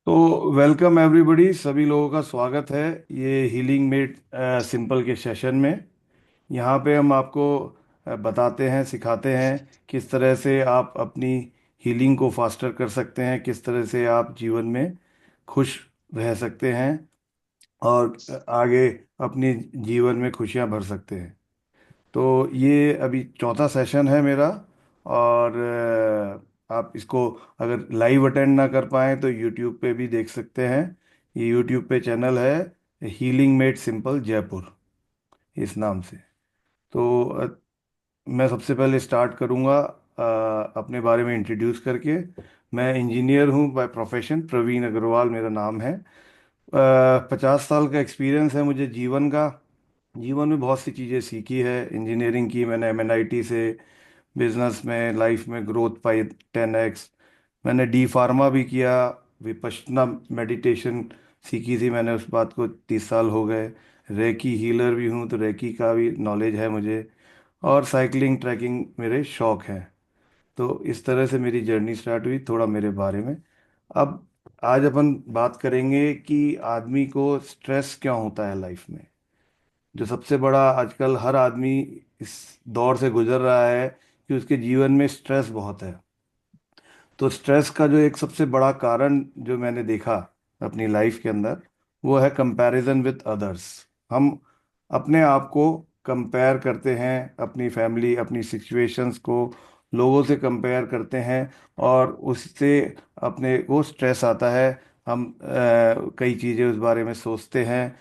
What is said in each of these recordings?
तो welcome everybody, सभी लोगों का स्वागत है ये हीलिंग मेड सिंपल के सेशन में। यहाँ पे हम आपको बताते हैं, सिखाते हैं किस तरह से आप अपनी हीलिंग को फास्टर कर सकते हैं, किस तरह से आप जीवन में खुश रह सकते हैं और आगे अपनी जीवन में खुशियाँ भर सकते हैं। तो ये अभी चौथा सेशन है मेरा। और आप इसको अगर लाइव अटेंड ना कर पाएँ तो यूट्यूब पे भी देख सकते हैं। ये यूट्यूब पे चैनल है हीलिंग मेड सिंपल जयपुर, इस नाम से। तो मैं सबसे पहले स्टार्ट करूँगा अपने बारे में इंट्रोड्यूस करके। मैं इंजीनियर हूँ बाय प्रोफेशन, प्रवीण अग्रवाल मेरा नाम है। 50 साल का एक्सपीरियंस है मुझे जीवन का। जीवन में बहुत सी चीज़ें सीखी है। इंजीनियरिंग की मैंने एमएनआईटी से, बिजनेस में लाइफ में ग्रोथ पाई 10x। मैंने डी फार्मा भी किया, विपश्यना मेडिटेशन सीखी थी मैंने, उस बात को 30 साल हो गए। रेकी हीलर भी हूँ, तो रेकी का भी नॉलेज है मुझे। और साइकिलिंग ट्रैकिंग मेरे शौक हैं। तो इस तरह से मेरी जर्नी स्टार्ट हुई, थोड़ा मेरे बारे में। अब आज अपन बात करेंगे कि आदमी को स्ट्रेस क्यों होता है लाइफ में। जो सबसे बड़ा आजकल हर आदमी इस दौर से गुजर रहा है कि उसके जीवन में स्ट्रेस बहुत है। तो स्ट्रेस का जो एक सबसे बड़ा कारण जो मैंने देखा अपनी लाइफ के अंदर, वो है कंपैरिजन विद अदर्स। हम अपने आप को कंपेयर करते हैं, अपनी फैमिली, अपनी सिचुएशंस को लोगों से कंपेयर करते हैं, और उससे अपने को स्ट्रेस आता है। हम कई चीज़ें उस बारे में सोचते हैं,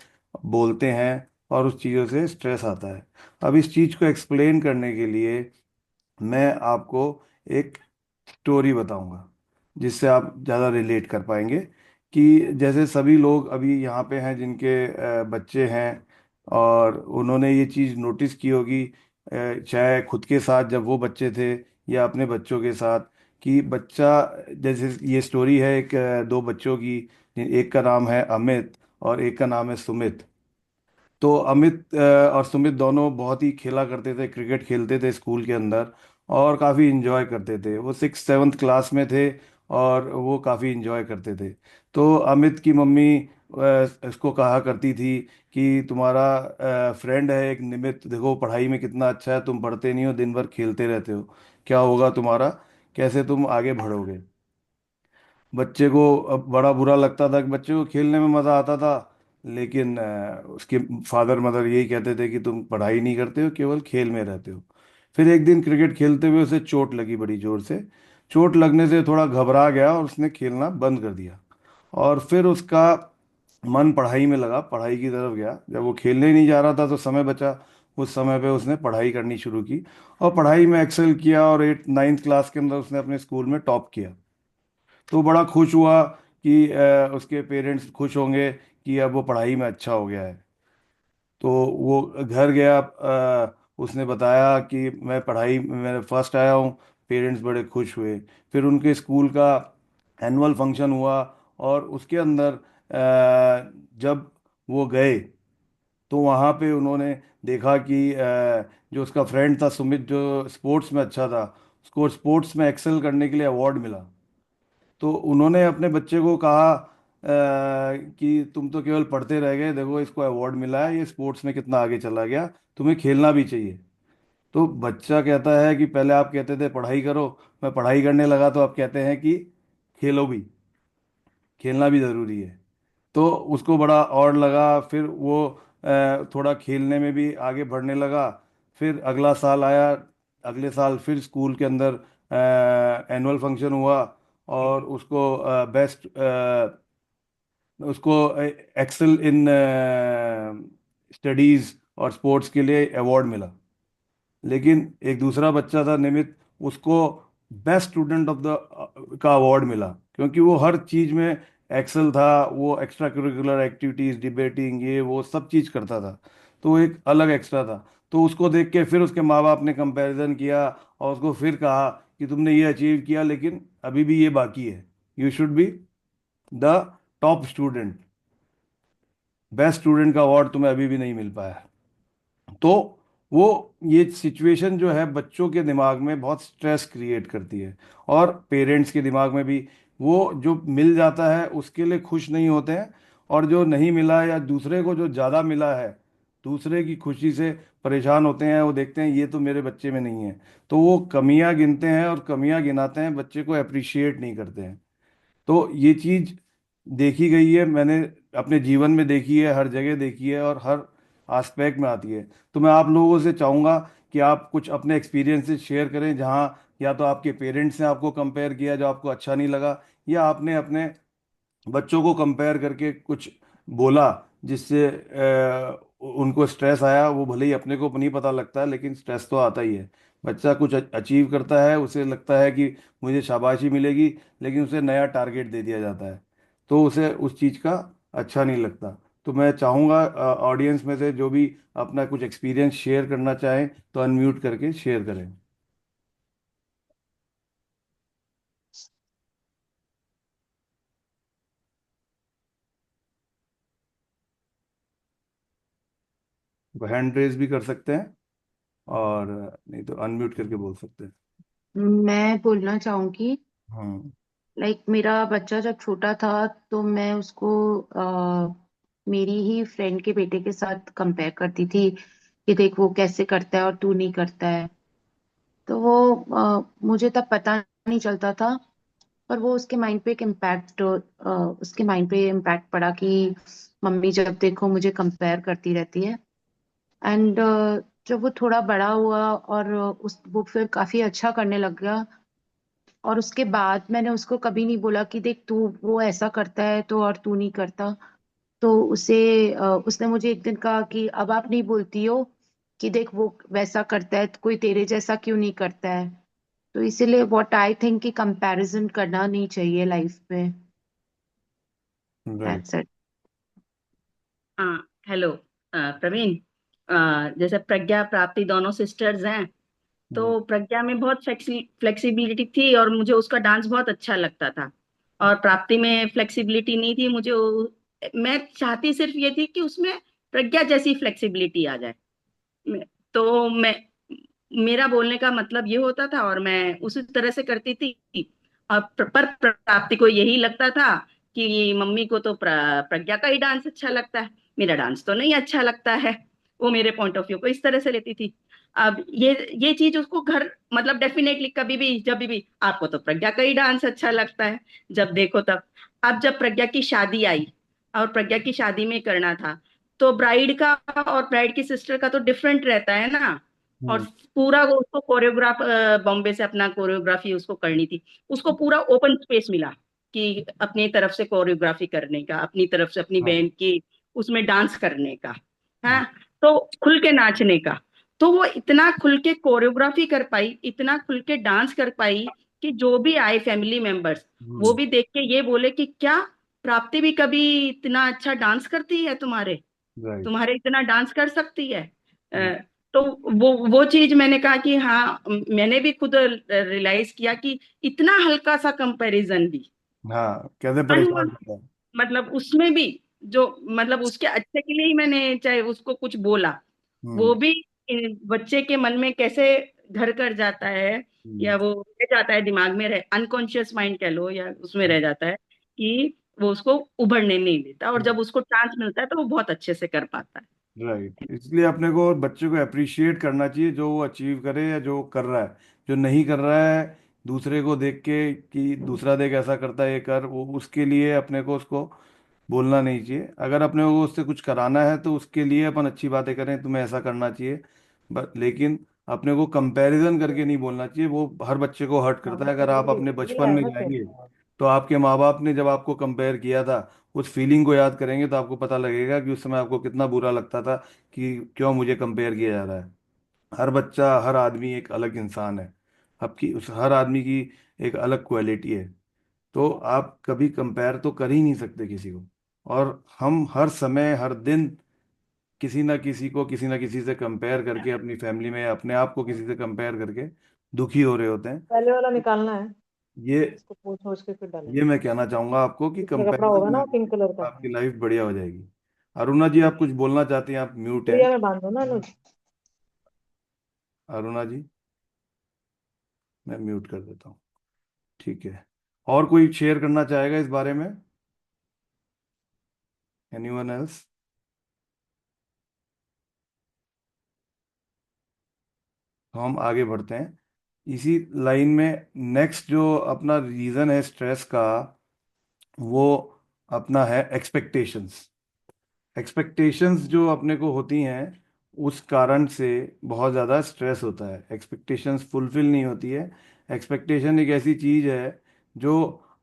बोलते हैं, और उस चीज़ों से स्ट्रेस आता है। अब इस चीज़ को एक्सप्लेन करने के लिए मैं आपको एक स्टोरी बताऊंगा जिससे आप ज़्यादा रिलेट कर पाएंगे। कि जैसे सभी लोग अभी यहाँ पे हैं जिनके बच्चे हैं, और उन्होंने ये चीज़ नोटिस की होगी, चाहे खुद के साथ जब वो बच्चे थे या अपने बच्चों के साथ, कि बच्चा, जैसे ये स्टोरी है एक दो बच्चों की। एक का नाम है अमित और एक का नाम है सुमित। तो अमित और सुमित दोनों बहुत ही खेला करते थे, क्रिकेट खेलते थे स्कूल के अंदर, और काफ़ी इंजॉय करते थे। वो 6th 7th क्लास में थे और वो काफ़ी इंजॉय करते थे। तो अमित की मम्मी इसको कहा करती थी कि तुम्हारा फ्रेंड है एक निमित, देखो पढ़ाई में कितना अच्छा है, तुम पढ़ते नहीं हो, दिन भर खेलते रहते हो, क्या होगा तुम्हारा, कैसे तुम आगे बढ़ोगे। बच्चे को अब बड़ा बुरा लगता था कि बच्चे को खेलने में मज़ा आता था, लेकिन उसके फादर मदर यही कहते थे कि तुम पढ़ाई नहीं करते हो, केवल खेल में रहते हो। फिर एक दिन क्रिकेट खेलते हुए उसे चोट लगी बड़ी ज़ोर से। चोट लगने से थोड़ा घबरा गया और उसने खेलना बंद कर दिया। और फिर उसका मन पढ़ाई में लगा, पढ़ाई की तरफ गया। जब वो खेलने नहीं जा रहा था तो समय बचा, उस समय पे उसने पढ़ाई करनी शुरू की और पढ़ाई में एक्सेल किया, और 8 9th क्लास के अंदर उसने अपने स्कूल में टॉप किया। तो बड़ा खुश हुआ कि उसके पेरेंट्स खुश होंगे कि अब वो पढ़ाई में अच्छा हो गया है। तो वो घर गया, उसने बताया कि मैं पढ़ाई में फर्स्ट आया हूँ। पेरेंट्स बड़े खुश हुए। फिर उनके स्कूल का एनुअल फंक्शन हुआ, और उसके अंदर जब वो गए तो वहाँ पे उन्होंने देखा कि जो उसका फ्रेंड था सुमित, जो स्पोर्ट्स में अच्छा था, उसको स्पोर्ट्स में एक्सेल करने के लिए अवार्ड मिला। तो उन्होंने अपने बच्चे को कहा कि तुम तो केवल पढ़ते रह गए, देखो इसको अवार्ड मिला है, ये स्पोर्ट्स में कितना आगे चला गया, तुम्हें खेलना भी चाहिए। तो बच्चा कहता है कि पहले आप कहते थे पढ़ाई करो, मैं पढ़ाई करने लगा तो आप कहते हैं कि खेलो भी, खेलना भी ज़रूरी है। तो उसको बड़ा और लगा। फिर वो थोड़ा खेलने में भी आगे बढ़ने लगा। फिर अगला साल आया, अगले साल फिर स्कूल के अंदर एनुअल फंक्शन हुआ, और उसको बेस्ट, उसको एक्सेल इन स्टडीज और स्पोर्ट्स के लिए अवार्ड मिला। लेकिन एक दूसरा बच्चा था निमित, उसको बेस्ट स्टूडेंट ऑफ द का अवार्ड मिला, क्योंकि वो हर चीज़ में एक्सेल था। वो एक्स्ट्रा करिकुलर एक्टिविटीज़, डिबेटिंग, ये वो सब चीज़ करता था। तो वो एक अलग एक्स्ट्रा था। तो उसको देख के फिर उसके माँ बाप ने कंपैरिजन किया, और उसको फिर कहा कि तुमने ये अचीव किया, लेकिन अभी भी ये बाकी है, you should be the top student, best student का अवार्ड तुम्हें अभी भी नहीं मिल पाया। तो वो ये सिचुएशन जो है बच्चों के दिमाग में बहुत स्ट्रेस क्रिएट करती है, और पेरेंट्स के दिमाग में भी। वो जो मिल जाता है उसके लिए खुश नहीं होते हैं, और जो नहीं मिला या दूसरे को जो ज़्यादा मिला है, दूसरे की खुशी से परेशान होते हैं। वो देखते हैं ये तो मेरे बच्चे में नहीं है, तो वो कमियां गिनते हैं और कमियां गिनाते हैं, बच्चे को अप्रिशिएट नहीं करते हैं। तो ये चीज देखी गई है, मैंने अपने जीवन में देखी है, हर जगह देखी है, और हर आस्पेक्ट में आती है। तो मैं आप लोगों से चाहूँगा कि आप कुछ अपने एक्सपीरियंसेस शेयर करें, जहाँ या तो आपके पेरेंट्स ने आपको कंपेयर किया जो आपको अच्छा नहीं लगा, या आपने अपने बच्चों को कंपेयर करके कुछ बोला जिससे उनको स्ट्रेस आया। वो भले ही अपने को नहीं पता लगता है, लेकिन स्ट्रेस तो आता ही है। बच्चा कुछ अचीव करता है, उसे लगता है कि मुझे शाबाशी मिलेगी, लेकिन उसे नया टारगेट दे दिया जाता है, तो उसे उस चीज़ का अच्छा नहीं लगता। तो मैं चाहूँगा ऑडियंस में से जो भी अपना कुछ एक्सपीरियंस शेयर करना चाहें तो अनम्यूट करके शेयर करें। हैंड रेज भी कर सकते हैं, और नहीं तो अनम्यूट करके बोल सकते हैं। मैं बोलना चाहूंगी। हाँ। मेरा बच्चा जब छोटा था तो मैं उसको मेरी ही फ्रेंड के बेटे के साथ कंपेयर करती थी कि देख वो कैसे करता है और तू नहीं करता है। तो वो मुझे तब पता नहीं चलता था, पर वो उसके माइंड पे इम्पैक्ट पड़ा कि मम्मी जब देखो मुझे कंपेयर करती रहती है। एंड जब वो थोड़ा बड़ा हुआ और उस वो फिर काफी अच्छा करने लग गया, और उसके बाद मैंने उसको कभी नहीं बोला कि देख तू वो ऐसा करता है तो और तू नहीं करता। तो उसने मुझे एक दिन कहा कि अब आप नहीं बोलती हो कि देख वो वैसा करता है तो कोई तेरे जैसा क्यों नहीं करता है। तो इसीलिए व्हाट आई थिंक कि कंपैरिजन करना नहीं चाहिए लाइफ में। राइट। That's it. हाँ, हेलो। प्रवीण, जैसे प्रज्ञा प्राप्ति दोनों सिस्टर्स हैं। हम्म। तो प्रज्ञा में बहुत फ्लेक्सिबिलिटी थी और मुझे उसका डांस बहुत अच्छा लगता था। और प्राप्ति में फ्लेक्सिबिलिटी नहीं थी। मैं चाहती सिर्फ ये थी कि उसमें प्रज्ञा जैसी फ्लेक्सिबिलिटी आ जाए। तो मेरा बोलने का मतलब ये होता था और मैं उसी तरह से करती थी। और पर प्राप्ति को यही लगता था कि मम्मी को तो प्रज्ञा का ही डांस अच्छा लगता है, मेरा डांस तो नहीं अच्छा लगता है। वो मेरे पॉइंट ऑफ व्यू को इस तरह से लेती थी। अब ये चीज उसको घर, मतलब डेफिनेटली कभी भी जब भी आपको तो प्रज्ञा का ही डांस अच्छा लगता है, जब देखो तब। अब जब प्रज्ञा की शादी आई और प्रज्ञा की शादी में करना था, तो ब्राइड का और ब्राइड की सिस्टर का तो डिफरेंट रहता है ना। और हम्म। पूरा वो उसको कोरियोग्राफ, बॉम्बे से अपना कोरियोग्राफी उसको करनी थी। उसको पूरा ओपन स्पेस मिला कि अपनी तरफ से कोरियोग्राफी करने का, अपनी तरफ से अपनी हाँ। बहन की उसमें डांस करने का। हाँ, तो खुल के नाचने का। तो वो इतना खुल के कोरियोग्राफी कर पाई, इतना खुल के डांस कर पाई कि जो भी आए फैमिली मेंबर्स, वो हम्म। भी देख के ये बोले कि क्या प्राप्ति भी कभी इतना अच्छा डांस करती है, तुम्हारे राइट। तुम्हारे इतना डांस कर सकती है। तो वो चीज मैंने कहा कि हाँ, मैंने भी खुद रियलाइज किया कि इतना हल्का सा कंपैरिजन भी हाँ, कैसे परेशान अनवांट, होता है। मतलब उसमें भी जो, मतलब उसके अच्छे के लिए ही मैंने चाहे उसको कुछ बोला, वो हम्म। भी बच्चे के मन में कैसे घर कर जाता है, हम्म। या वो रह जाता है दिमाग में, रह अनकॉन्शियस माइंड कह लो, या उसमें रह जाता है कि वो उसको उभरने नहीं देता, और जब उसको चांस मिलता है तो वो बहुत अच्छे से कर पाता है। राइट, इसलिए अपने को बच्चे को अप्रिशिएट करना चाहिए जो वो अचीव करे या जो कर रहा है। जो नहीं कर रहा है, दूसरे को देख के कि दूसरा देख ऐसा करता है ये कर, वो उसके लिए अपने को उसको बोलना नहीं चाहिए। अगर अपने को उससे कुछ कराना है तो उसके लिए अपन अच्छी बातें करें, तुम्हें ऐसा करना चाहिए। लेकिन अपने को कंपैरिजन करके नहीं बोलना चाहिए, वो हर बच्चे को हर्ट करता है। अगर आप अपने बचपन में जाएंगे तो आपके माँ बाप ने जब आपको कंपेयर किया था, उस फीलिंग को याद करेंगे तो आपको पता लगेगा कि उस समय आपको कितना बुरा लगता था कि क्यों मुझे कंपेयर किया जा रहा है। हर बच्चा, हर आदमी एक अलग इंसान है। आपकी उस हर आदमी की एक अलग क्वालिटी है। तो आप कभी कंपेयर तो कर ही नहीं सकते किसी को। और हम हर समय हर दिन किसी ना किसी से कंपेयर करके, अपनी फैमिली में अपने आप को किसी से कंपेयर करके दुखी हो रहे होते हैं। पहले वाला निकालना है। ये इसको पोंछ पोंछ के फिर ये डालेंगे। मैं कहना चाहूंगा आपको कि इसमें कपड़ा होगा कंपैरिजन ना ना वो पिंक करें, कलर का। आपकी लाइफ बढ़िया हो जाएगी। अरुणा जी, आप कुछ बोलना चाहती हैं? आप म्यूट हैं। प्रिया में बांध दो ना अनुज। अरुणा जी, मैं म्यूट कर देता हूँ। ठीक है। और कोई शेयर करना चाहेगा इस बारे में? Anyone else? तो हम आगे बढ़ते हैं इसी लाइन में। नेक्स्ट जो अपना रीज़न है स्ट्रेस का, वो अपना है एक्सपेक्टेशंस। एक्सपेक्टेशंस जो अपने को होती हैं, उस कारण से बहुत ज़्यादा स्ट्रेस होता है। एक्सपेक्टेशंस फुलफिल नहीं होती है। एक्सपेक्टेशन एक ऐसी चीज़ है जो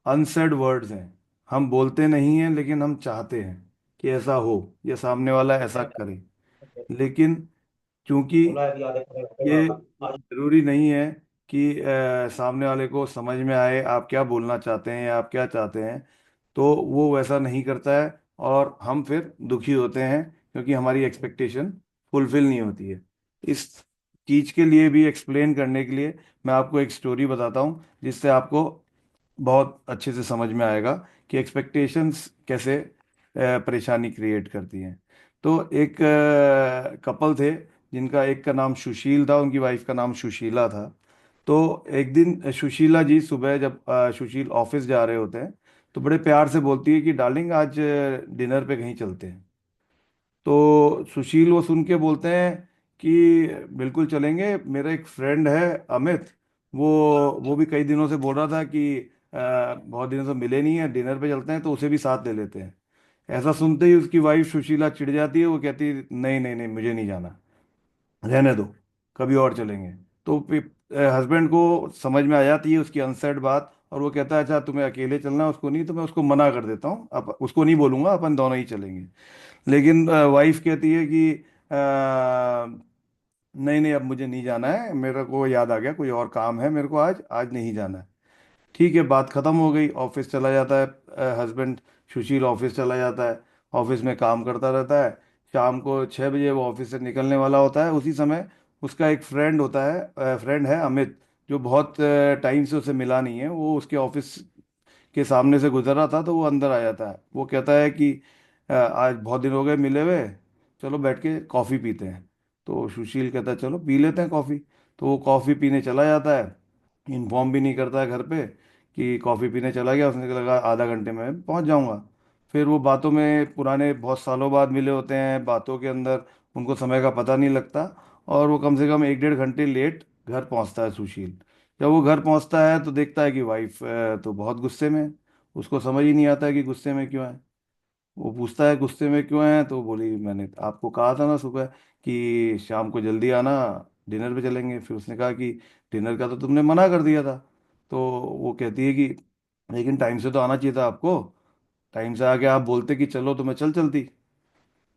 अनसेड वर्ड्स हैं। हम बोलते नहीं हैं लेकिन हम चाहते हैं कि ऐसा हो या सामने वाला ऐसा करे। लेकिन चूंकि ये जरूरी नहीं है कि सामने वाले को समझ में आए आप क्या बोलना चाहते हैं या आप क्या चाहते हैं, तो वो वैसा नहीं करता है और हम फिर दुखी होते हैं क्योंकि हमारी एक्सपेक्टेशन फुलफिल नहीं होती है। इस चीज के लिए भी एक्सप्लेन करने के लिए मैं आपको एक स्टोरी बताता हूँ जिससे आपको बहुत अच्छे से समझ में आएगा कि एक्सपेक्टेशंस कैसे परेशानी क्रिएट करती हैं। तो एक कपल थे जिनका एक का नाम सुशील था, उनकी वाइफ का नाम सुशीला था। तो एक दिन सुशीला जी सुबह जब सुशील ऑफिस जा रहे होते हैं तो बड़े प्यार से बोलती है कि डार्लिंग आज डिनर पे कहीं चलते हैं। तो सुशील वो सुन के बोलते हैं कि बिल्कुल चलेंगे, मेरा एक फ्रेंड है अमित, वो वो भी कई दिनों से बोल रहा था कि बहुत दिनों से मिले नहीं है, डिनर पे चलते हैं, तो उसे भी साथ ले लेते हैं। ऐसा सुनते ही उसकी वाइफ सुशीला चिढ़ जाती है, वो कहती है नहीं नहीं नहीं मुझे नहीं जाना, रहने दो, कभी और चलेंगे। तो हस्बैंड को समझ में आ जाती है उसकी अनसेड बात और वो कहता है अच्छा तुम्हें अकेले चलना है, उसको नहीं, तो मैं उसको मना कर देता हूँ, अब उसको नहीं बोलूंगा, अपन दोनों ही चलेंगे। लेकिन वाइफ कहती है कि नहीं नहीं अब मुझे नहीं जाना है, मेरे को याद आ गया कोई और काम है मेरे को, आज आज नहीं जाना है। ठीक है, बात खत्म हो गई। ऑफिस चला जाता है हस्बैंड, सुशील ऑफिस चला जाता है, ऑफिस में काम करता रहता है। शाम को 6 बजे वो ऑफिस से निकलने वाला होता है। उसी समय उसका एक फ्रेंड होता है, फ्रेंड है अमित, जो बहुत टाइम से उसे मिला नहीं है। वो उसके ऑफिस के सामने से गुजर रहा था तो वो अंदर आ जाता है। वो कहता है कि आज बहुत दिन हो गए मिले हुए, चलो बैठ के कॉफ़ी पीते हैं। तो सुशील कहता है चलो पी लेते हैं कॉफ़ी। तो वो कॉफ़ी पीने चला जाता है, इन्फॉर्म भी नहीं करता है घर पे कि कॉफ़ी पीने चला गया। उसने लगा आधा घंटे में पहुंच जाऊंगा। फिर वो बातों में, पुराने बहुत सालों बाद मिले होते हैं, बातों के अंदर उनको समय का पता नहीं लगता और वो कम से कम 1 डेढ़ घंटे लेट घर पहुंचता है सुशील। जब वो घर पहुंचता है तो देखता है कि वाइफ तो बहुत गुस्से में है। उसको समझ ही नहीं आता है कि गुस्से में क्यों है। वो पूछता है गुस्से में क्यों है, तो बोली मैंने आपको कहा था ना सुबह कि शाम को जल्दी आना, डिनर पे चलेंगे। फिर उसने कहा कि डिनर का तो तुमने मना कर दिया था। तो वो कहती है कि लेकिन टाइम से तो आना चाहिए था आपको, टाइम से आके आप बोलते कि चलो तो मैं चल चलती।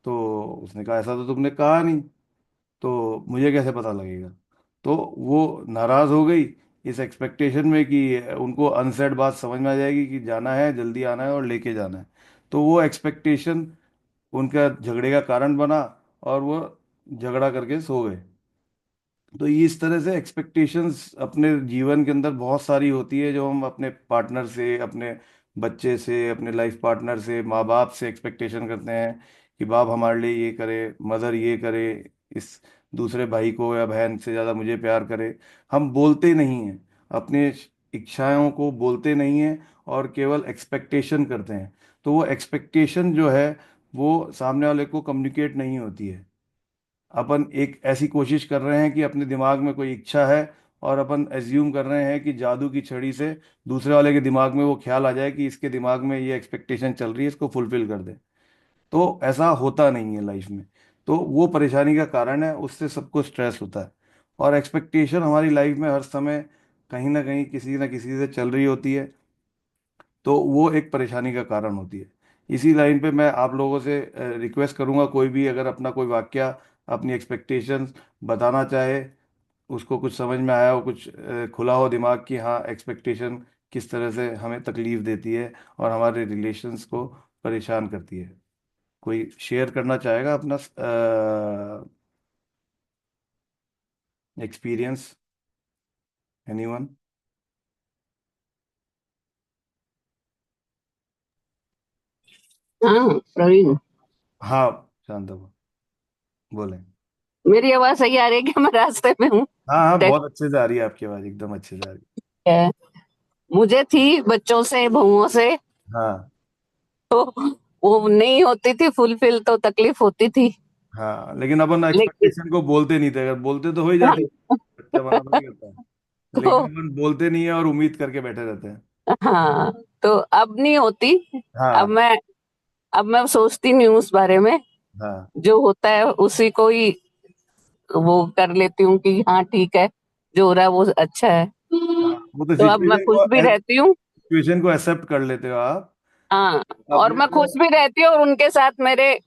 तो उसने कहा ऐसा तो तुमने कहा नहीं, तो मुझे कैसे पता लगेगा। तो वो नाराज हो गई इस एक्सपेक्टेशन में कि उनको अनसेड बात समझ में आ जाएगी कि जाना है, जल्दी आना है और लेके जाना है। तो वो एक्सपेक्टेशन उनका झगड़े का कारण बना और वो झगड़ा करके सो गए। तो ये इस तरह से एक्सपेक्टेशंस अपने जीवन के अंदर बहुत सारी होती है जो हम अपने पार्टनर से, अपने बच्चे से, अपने लाइफ पार्टनर से, माँ बाप से एक्सपेक्टेशन करते हैं कि बाप हमारे लिए ये करे, मदर ये करे, इस दूसरे भाई को या बहन से ज़्यादा मुझे प्यार करे। हम बोलते नहीं हैं, अपने इच्छाओं को बोलते नहीं हैं और केवल एक्सपेक्टेशन करते हैं। तो वो एक्सपेक्टेशन जो है वो सामने वाले को कम्युनिकेट नहीं होती है। अपन एक ऐसी कोशिश कर रहे हैं कि अपने दिमाग में कोई इच्छा है और अपन एज्यूम कर रहे हैं कि जादू की छड़ी से दूसरे वाले के दिमाग में वो ख्याल आ जाए कि इसके दिमाग में ये एक्सपेक्टेशन चल रही है, इसको फुलफिल कर दे। तो ऐसा होता नहीं है लाइफ में। तो वो परेशानी का कारण है, उससे सबको स्ट्रेस होता है। और एक्सपेक्टेशन हमारी लाइफ में हर समय कहीं ना किसी से चल रही होती है, तो वो एक परेशानी का कारण होती है। इसी लाइन पे मैं आप लोगों से रिक्वेस्ट करूंगा, कोई भी अगर अपना कोई वाक्या, अपनी एक्सपेक्टेशंस बताना चाहे, उसको कुछ समझ में आया हो, कुछ खुला हो दिमाग की, हाँ एक्सपेक्टेशन किस तरह से हमें तकलीफ देती है और हमारे रिलेशंस को परेशान करती है। कोई शेयर करना चाहेगा अपना एक्सपीरियंस? एनीवन? हाँ प्रवीण, हाँ, शांता बोलें। मेरी आवाज सही आ रही है क्या? मैं रास्ते में हूँ। हाँ हाँ, टैक्सी बहुत अच्छे से आ रही है आपकी आवाज़, एकदम अच्छे से आ रही है। मुझे थी बच्चों से, बहुओं से, हाँ तो वो नहीं होती थी फुलफिल, तो तकलीफ होती थी। हाँ, लेकिन अपन लेकिन एक्सपेक्टेशन को बोलते नहीं थे, अगर बोलते तो हो ही जाती। बच्चा बड़ा नहीं होता है, लेकिन तो अपन बोलते नहीं है और उम्मीद करके बैठे रहते हैं। हाँ, तो अब नहीं होती। अब हाँ मैं अब मैं सोचती नहीं हूँ उस बारे में। हाँ जो होता है उसी को ही वो कर लेती हूँ कि हाँ ठीक है, जो हो रहा है वो अच्छा है। हाँ, वो तो तो अब मैं खुश भी रहती हूँ। सिचुएशन को एक्सेप्ट कर लेते हो आप। हाँ, और अपने मैं को। खुश भी रहती हूँ, और उनके साथ मेरे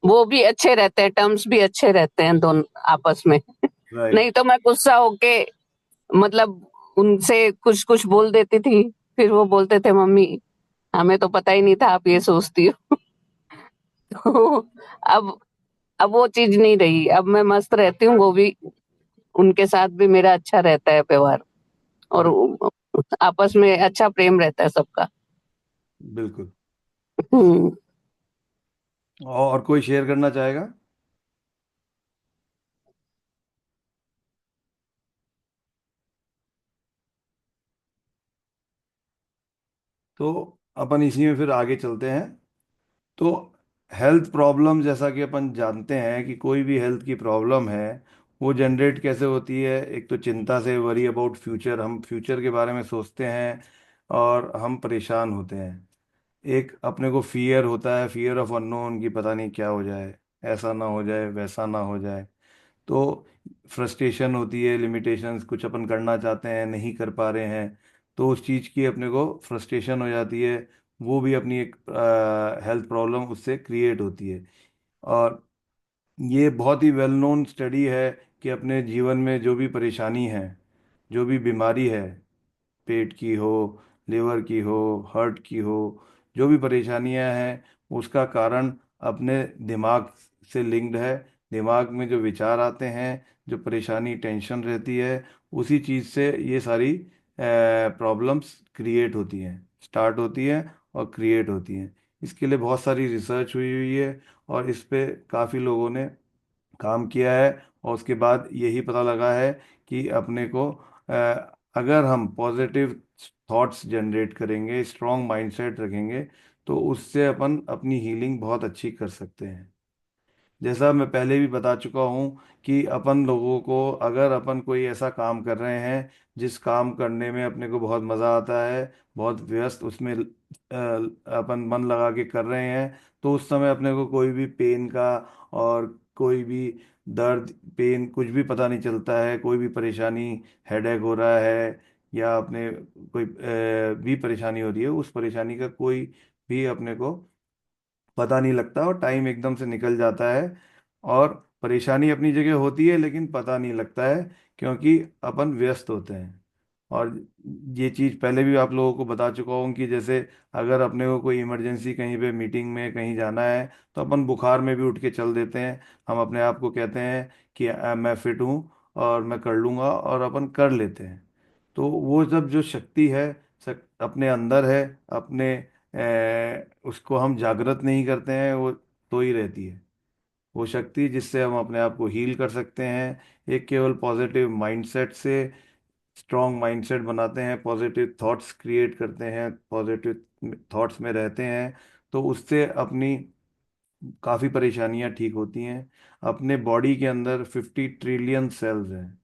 वो भी अच्छे रहते हैं, टर्म्स भी अच्छे रहते हैं दोनों आपस में। राइट। नहीं तो मैं गुस्सा होके, मतलब उनसे कुछ कुछ बोल देती थी, फिर वो बोलते थे मम्मी हमें तो पता ही नहीं था आप ये सोचती हो। तो अब अब वो चीज नहीं रही। अब मैं मस्त रहती हूँ, वो भी, उनके साथ भी मेरा अच्छा रहता है व्यवहार, और आपस में अच्छा प्रेम रहता है सबका। बिल्कुल। हम्म। और कोई शेयर करना चाहेगा? तो अपन इसी में फिर आगे चलते हैं। तो हेल्थ प्रॉब्लम, जैसा कि अपन जानते हैं कि कोई भी हेल्थ की प्रॉब्लम है, वो जनरेट कैसे होती है? एक तो चिंता से, वरी अबाउट फ्यूचर, हम फ्यूचर के बारे में सोचते हैं और हम परेशान होते हैं। एक अपने को फियर होता है, फियर ऑफ अननोन, कि पता नहीं क्या हो जाए, ऐसा ना हो जाए, वैसा ना हो जाए। तो फ्रस्ट्रेशन होती है, लिमिटेशंस, कुछ अपन करना चाहते हैं नहीं कर पा रहे हैं, तो उस चीज़ की अपने को फ्रस्ट्रेशन हो जाती है। वो भी अपनी एक हेल्थ प्रॉब्लम उससे क्रिएट होती है। और ये बहुत ही वेल नोन स्टडी है कि अपने जीवन में जो भी परेशानी है, जो भी बीमारी है, पेट की हो, लिवर की हो, हार्ट की हो, जो भी परेशानियां हैं, उसका कारण अपने दिमाग से लिंक्ड है। दिमाग में जो विचार आते हैं, जो परेशानी, टेंशन रहती है, उसी चीज़ से ये सारी प्रॉब्लम्स क्रिएट होती हैं, स्टार्ट होती हैं और क्रिएट होती हैं। इसके लिए बहुत सारी रिसर्च हुई हुई है और इस पे काफ़ी लोगों ने काम किया है। और उसके बाद यही पता लगा है कि अपने को अगर हम पॉजिटिव थॉट्स जनरेट करेंगे, स्ट्रॉन्ग माइंडसेट रखेंगे, तो उससे अपन अपनी हीलिंग बहुत अच्छी कर सकते हैं। जैसा मैं पहले भी बता चुका हूँ कि अपन लोगों को, अगर अपन कोई ऐसा काम कर रहे हैं जिस काम करने में अपने को बहुत मज़ा आता है, बहुत व्यस्त उसमें अपन मन लगा के कर रहे हैं, तो उस समय अपने को कोई भी पेन का और कोई भी दर्द, पेन कुछ भी पता नहीं चलता है। कोई भी परेशानी, हेडेक हो रहा है या अपने कोई भी परेशानी हो रही है, उस परेशानी का कोई भी अपने को पता नहीं लगता और टाइम एकदम से निकल जाता है। और परेशानी अपनी जगह होती है लेकिन पता नहीं लगता है, क्योंकि अपन व्यस्त होते हैं। और ये चीज़ पहले भी आप लोगों को बता चुका हूँ कि जैसे अगर अपने को कोई इमरजेंसी कहीं पे मीटिंग में कहीं जाना है, तो अपन बुखार में भी उठ के चल देते हैं। हम अपने आप को कहते हैं कि मैं फिट हूँ और मैं कर लूँगा, और अपन कर लेते हैं। तो वो सब जो शक्ति है, अपने अंदर है, अपने उसको हम जागृत नहीं करते हैं, वो तो ही रहती है वो शक्ति जिससे हम अपने आप को हील कर सकते हैं। एक केवल पॉजिटिव माइंडसेट से, स्ट्रॉन्ग माइंडसेट बनाते हैं, पॉजिटिव थॉट्स क्रिएट करते हैं, पॉजिटिव थॉट्स में रहते हैं, तो उससे अपनी काफ़ी परेशानियां ठीक होती हैं। अपने बॉडी के अंदर 50 ट्रिलियन सेल्स हैं।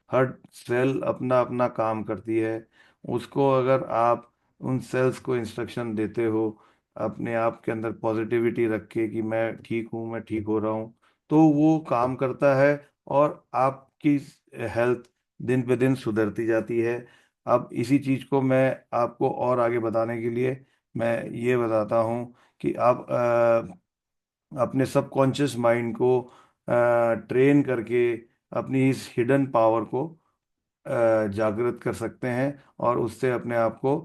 हर सेल अपना अपना काम करती है। उसको अगर आप उन सेल्स को इंस्ट्रक्शन देते हो, अपने आप के अंदर पॉजिटिविटी रख के कि मैं ठीक हूँ, मैं ठीक हो रहा हूँ, तो वो काम करता है और आपकी हेल्थ दिन पे दिन सुधरती जाती है। अब इसी चीज़ को मैं आपको और आगे बताने के लिए मैं ये बताता हूँ कि आप अपने सबकॉन्शियस माइंड को ट्रेन करके अपनी इस हिडन पावर को जागृत कर सकते हैं और उससे अपने आप को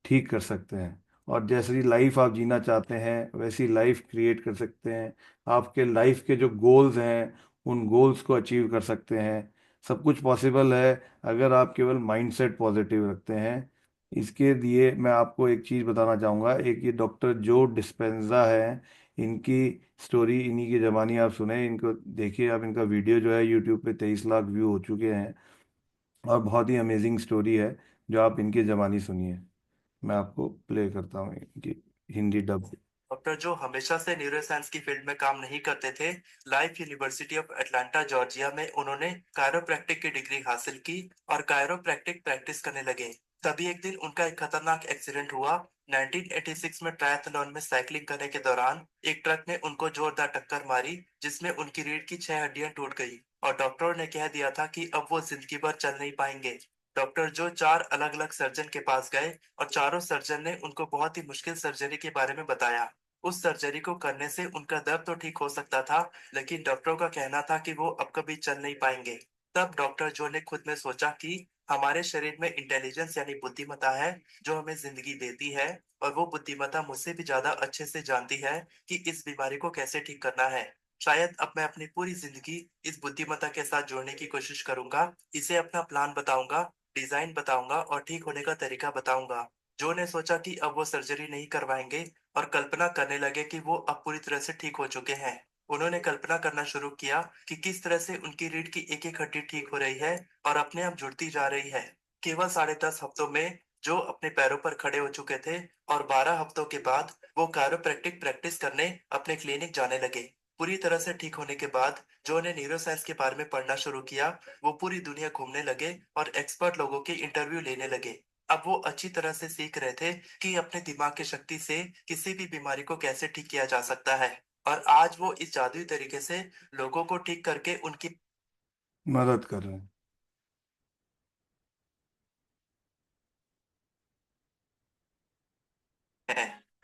ठीक कर सकते हैं। और जैसी लाइफ आप जीना चाहते हैं वैसी लाइफ क्रिएट कर सकते हैं। आपके लाइफ के जो गोल्स हैं, उन गोल्स को अचीव कर सकते हैं। सब कुछ पॉसिबल है अगर आप केवल माइंडसेट पॉजिटिव रखते हैं। इसके लिए मैं आपको एक चीज़ बताना चाहूँगा। एक ये डॉक्टर जो डिस्पेंजा है, इनकी स्टोरी, इन्हीं की ज़बानी आप सुने, इनको देखिए आप। इनका वीडियो जो है यूट्यूब पे 23 लाख व्यू हो चुके हैं और बहुत ही अमेजिंग स्टोरी है। जो आप इनकी जबानी सुनिए। मैं आपको प्ले करता हूँ इनकी हिंदी डब। डॉक्टर जो हमेशा से न्यूरोसाइंस की फील्ड में काम नहीं करते थे, life university of Atlanta Georgia में उन्होंने कायरोप्रैक्टिक की डिग्री हासिल की और कायरोप्रैक्टिक प्रैक्टिस करने लगे। तभी एक दिन उनका एक खतरनाक एक्सीडेंट हुआ। 1986 में ट्रायथलॉन में साइकिलिंग करने के दौरान एक ट्रक ने उनको जोरदार टक्कर मारी, जिसमें उनकी रीढ़ की 6 हड्डियां टूट गई और डॉक्टरों ने कह दिया था कि अब वो जिंदगी भर चल नहीं पाएंगे। डॉक्टर जो 4 अलग-अलग सर्जन के पास गए और चारों सर्जन ने उनको बहुत ही मुश्किल सर्जरी के बारे में बताया। उस सर्जरी को करने से उनका दर्द तो ठीक हो सकता था, लेकिन डॉक्टरों का कहना था कि वो अब कभी चल नहीं पाएंगे। तब डॉक्टर जो ने खुद में सोचा कि हमारे शरीर में इंटेलिजेंस यानी बुद्धिमत्ता है, जो हमें जिंदगी देती है, और वो बुद्धिमत्ता मुझसे भी ज्यादा अच्छे से जानती है कि इस बीमारी को कैसे ठीक करना है। शायद अब मैं अपनी पूरी जिंदगी इस बुद्धिमत्ता के साथ जोड़ने की कोशिश करूंगा, इसे अपना प्लान बताऊंगा, डिजाइन बताऊंगा और ठीक होने का तरीका बताऊंगा। जो ने सोचा कि अब वो सर्जरी नहीं करवाएंगे और कल्पना करने लगे कि वो अब पूरी तरह से ठीक हो चुके हैं। उन्होंने कल्पना करना शुरू किया कि किस तरह से उनकी रीढ़ की एक एक हड्डी ठीक हो रही है और अपने आप जुड़ती जा रही है। केवल 10.5 हफ्तों में जो अपने पैरों पर खड़े हो चुके थे और 12 हफ्तों के बाद वो कायरोप्रैक्टिक प्रैक्टिस करने अपने क्लिनिक जाने लगे। पूरी तरह से ठीक होने के बाद जो ने न्यूरोसाइंस के बारे में पढ़ना शुरू किया, वो पूरी दुनिया घूमने लगे और एक्सपर्ट लोगों के इंटरव्यू लेने लगे। अब वो अच्छी तरह से सीख रहे थे कि अपने दिमाग की शक्ति से किसी भी बीमारी को कैसे ठीक किया जा सकता है, और आज वो इस जादुई तरीके से लोगों को ठीक करके उनकी मदद कर रहे हैं।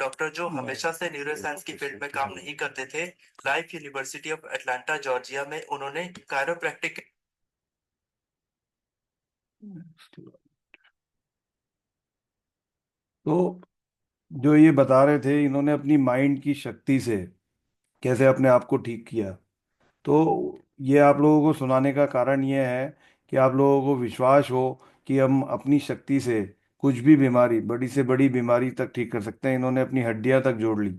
डॉक्टर जो हमेशा से न्यूरोसाइंस की फील्ड में काम नहीं करते थे, life university of Atlanta Georgia में उन्होंने कायरोप्रैक्टिक तो जो ये बता रहे थे, इन्होंने अपनी माइंड की शक्ति से कैसे अपने आप को ठीक किया। तो ये आप लोगों को सुनाने का कारण ये है कि आप लोगों को विश्वास हो कि हम अपनी शक्ति से कुछ भी बीमारी, बड़ी से बड़ी बीमारी तक ठीक कर सकते हैं। इन्होंने अपनी हड्डियां तक जोड़ ली।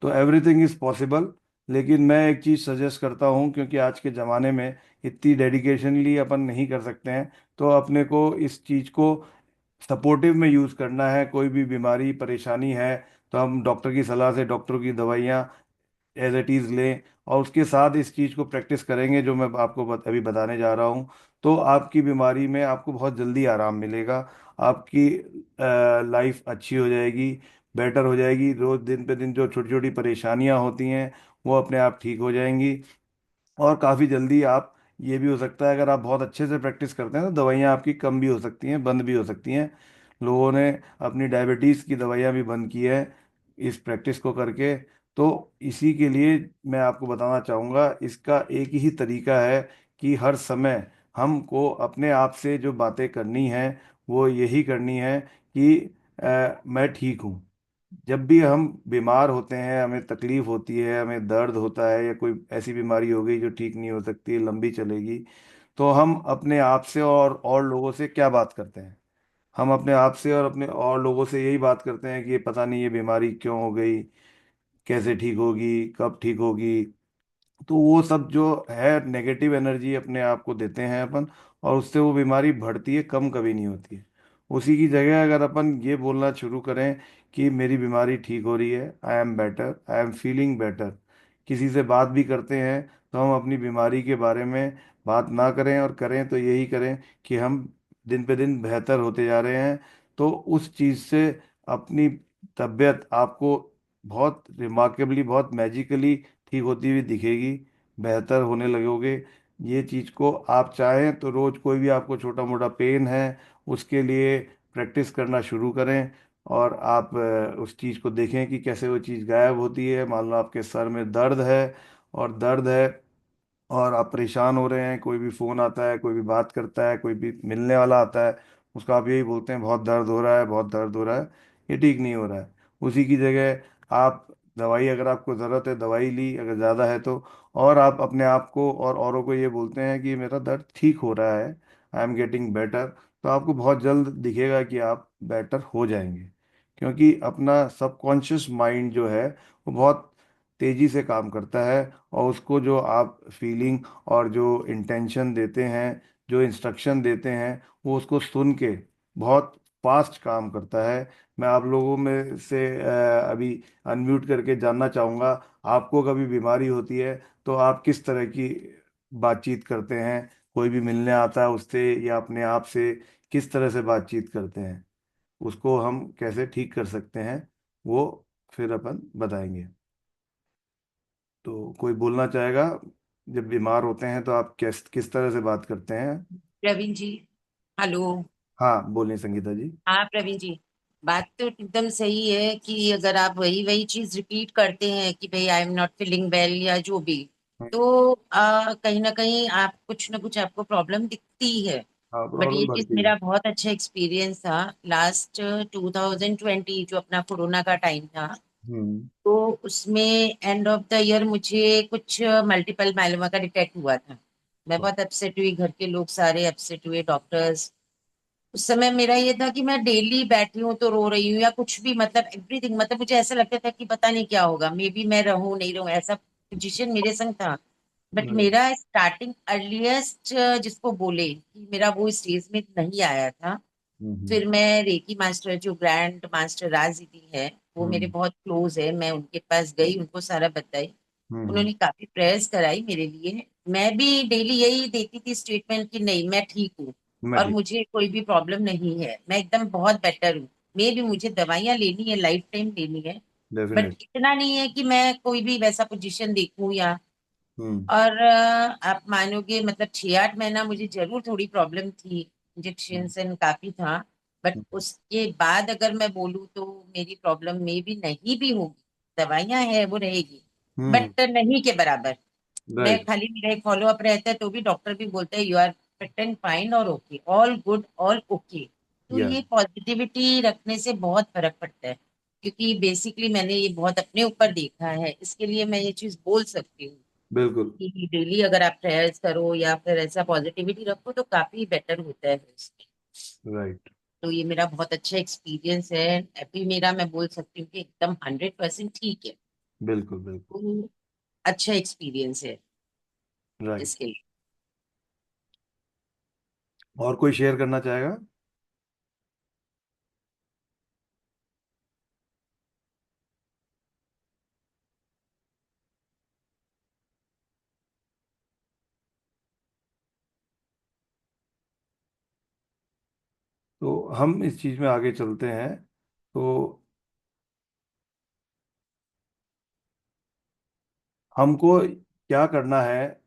तो एवरीथिंग इज़ पॉसिबल। लेकिन मैं एक चीज़ सजेस्ट करता हूँ, क्योंकि आज के ज़माने में इतनी डेडिकेशनली अपन नहीं कर सकते हैं, तो अपने को इस चीज़ को सपोर्टिव में यूज़ करना है। कोई भी बीमारी परेशानी है तो हम डॉक्टर की सलाह से डॉक्टर की दवाइयाँ एज इट इज़ लें, और उसके साथ इस चीज़ को प्रैक्टिस करेंगे जो मैं आपको अभी बताने जा रहा हूँ, तो आपकी बीमारी में आपको बहुत जल्दी आराम मिलेगा। आपकी लाइफ अच्छी हो जाएगी, बेटर हो जाएगी। रोज़ दिन पे दिन जो छोटी छोटी परेशानियाँ होती हैं वो अपने आप ठीक हो जाएंगी। और काफ़ी जल्दी आप, ये भी हो सकता है अगर आप बहुत अच्छे से प्रैक्टिस करते हैं तो दवाइयाँ आपकी कम भी हो सकती हैं, बंद भी हो सकती हैं। लोगों ने अपनी डायबिटीज़ की दवाइयाँ भी बंद की है इस प्रैक्टिस को करके। तो इसी के लिए मैं आपको बताना चाहूँगा, इसका एक ही तरीका है कि हर समय हमको अपने आप से जो बातें करनी है वो यही करनी है कि मैं ठीक हूँ। जब भी हम बीमार होते हैं, हमें तकलीफ होती है, हमें दर्द होता है, या कोई ऐसी बीमारी हो गई जो ठीक नहीं हो सकती, लंबी चलेगी, तो हम अपने आप से और लोगों से क्या बात करते हैं? हम अपने आप से और अपने और लोगों से यही बात करते हैं कि ये पता नहीं ये बीमारी क्यों हो गई, कैसे ठीक होगी, कब ठीक होगी। तो वो सब जो है नेगेटिव एनर्जी अपने आप को देते हैं अपन, और उससे वो बीमारी बढ़ती है, कम कभी नहीं होती है। उसी की जगह अगर अपन ये बोलना शुरू करें कि मेरी बीमारी ठीक हो रही है, I am better, I am feeling better, किसी से बात भी करते हैं तो हम अपनी बीमारी के बारे में बात ना करें, और करें तो यही करें कि हम दिन पे दिन बेहतर होते जा रहे हैं। तो उस चीज़ से अपनी तबीयत आपको बहुत रिमार्केबली, बहुत मैजिकली ठीक होती हुई दिखेगी, बेहतर होने लगोगे। ये चीज़ को आप चाहें तो रोज़ कोई भी आपको छोटा मोटा पेन है, उसके लिए प्रैक्टिस करना शुरू करें, और आप उस चीज़ को देखें कि कैसे वो चीज़ गायब होती है। मान लो आपके सर में दर्द है, और दर्द है और आप परेशान हो रहे हैं, कोई भी फ़ोन आता है, कोई भी बात करता है, कोई भी मिलने वाला आता है, उसका आप यही बोलते हैं बहुत दर्द हो रहा है, बहुत दर्द हो रहा है, ये ठीक नहीं हो रहा है। उसी की जगह आप दवाई, अगर आपको ज़रूरत है दवाई ली अगर ज़्यादा है तो, और आप अपने आप को और औरों को ये बोलते हैं कि मेरा दर्द ठीक हो रहा है, आई एम गेटिंग बेटर, तो आपको बहुत जल्द दिखेगा कि आप बेटर हो जाएंगे। क्योंकि अपना सबकॉन्शियस माइंड जो है वो बहुत तेज़ी से काम करता है, और उसको जो आप फीलिंग और जो इंटेंशन देते हैं, जो इंस्ट्रक्शन देते हैं, वो उसको सुन के बहुत फास्ट काम करता है। मैं आप लोगों में से अभी अनम्यूट करके जानना चाहूँगा, आपको कभी बीमारी होती है तो आप किस तरह की बातचीत करते हैं? कोई भी मिलने आता है उससे या अपने आप से किस तरह से बातचीत करते हैं, उसको हम कैसे ठीक कर सकते हैं, वो फिर अपन बताएंगे। तो कोई बोलना चाहेगा? जब बीमार होते हैं तो आप किस तरह से बात करते हैं? प्रवीण जी। हेलो। हाँ बोलिए संगीता जी। हाँ प्रवीण जी, बात तो एकदम सही है कि अगर आप वही वही चीज रिपीट करते हैं कि भाई I am not feeling well या जो भी, तो कहीं ना कहीं आप कुछ ना कुछ आपको प्रॉब्लम दिखती है। हाँ बट प्रॉब्लम ये चीज बढ़ती है। मेरा बहुत अच्छा एक्सपीरियंस था। लास्ट 2020 जो अपना कोरोना का टाइम था, हम्म। तो उसमें एंड ऑफ द ईयर मुझे कुछ मल्टीपल माइलोमा का डिटेक्ट हुआ था। मैं बहुत अपसेट हुई, घर के लोग सारे अपसेट हुए, डॉक्टर्स। उस समय मेरा ये था कि मैं डेली बैठी हूँ तो रो रही हूँ या कुछ भी, मतलब एवरीथिंग, मतलब मुझे ऐसा लगता था कि पता नहीं क्या होगा, मे बी मैं रहूं नहीं रहूं, ऐसा पोजीशन मेरे संग था। बट हम्म। मेरा स्टार्टिंग अर्लीस्ट जिसको बोले कि मेरा वो स्टेज में नहीं आया था। हम्म। फिर मैं रेकी मास्टर जो ग्रैंड मास्टर राज दीदी है, वो मेरे हम्म। बहुत क्लोज है, मैं उनके पास गई, उनको सारा बताई। हम्म। उन्होंने काफी प्रेयर्स कराई मेरे लिए। मैं भी डेली यही देती थी स्टेटमेंट कि नहीं मैं ठीक हूँ मैं और ठीक। मुझे कोई भी प्रॉब्लम नहीं है, मैं एकदम बहुत बेटर हूँ। मे भी मुझे दवाइयाँ लेनी है, लाइफ टाइम लेनी है, बट डेफिनेट। इतना नहीं है कि मैं कोई भी वैसा पोजीशन देखूं या। हम्म। और आप मानोगे, मतलब 6-8 महीना मुझे जरूर थोड़ी प्रॉब्लम थी, इंजेक्शन से काफी था। बट उसके बाद अगर मैं बोलूँ तो मेरी प्रॉब्लम में भी नहीं भी होगी, दवाइयां है वो रहेगी, हम्म। बट नहीं के बराबर। मैं राइट। खाली, मेरा एक फॉलो अप रहता है तो भी डॉक्टर भी बोलते हैं you are fit and fine और okay, all good all okay. तो या ये पॉजिटिविटी रखने से बहुत फर्क पड़ता है, क्योंकि बेसिकली मैंने ये बहुत अपने ऊपर देखा है, इसके लिए मैं ये चीज बोल सकती हूँ बिल्कुल। कि डेली अगर आप प्रेयर्स करो या फिर ऐसा पॉजिटिविटी रखो तो काफी बेटर होता है उसमें। राइट। तो ये मेरा बहुत अच्छा एक्सपीरियंस है। अभी मेरा, मैं बोल सकती हूँ कि एकदम 100% ठीक है। बिल्कुल बिल्कुल। तो अच्छा एक्सपीरियंस है राइट। इसके लिए। और कोई शेयर करना चाहेगा? तो हम इस चीज़ में आगे चलते हैं। तो हमको क्या करना है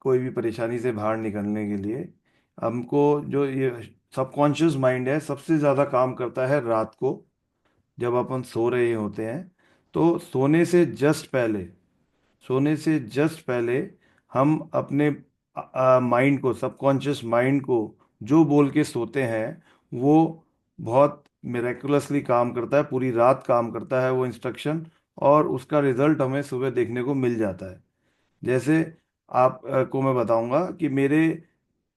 कोई भी परेशानी से बाहर निकलने के लिए? हमको जो ये सबकॉन्शियस माइंड है सबसे ज़्यादा काम करता है रात को, जब अपन सो रहे होते हैं। तो सोने से जस्ट पहले हम अपने माइंड को, सबकॉन्शियस माइंड को जो बोल के सोते हैं, वो बहुत मिरेकुलसली काम करता है, पूरी रात काम करता है वो इंस्ट्रक्शन, और उसका रिजल्ट हमें सुबह देखने को मिल जाता है। जैसे आप को मैं बताऊंगा कि मेरे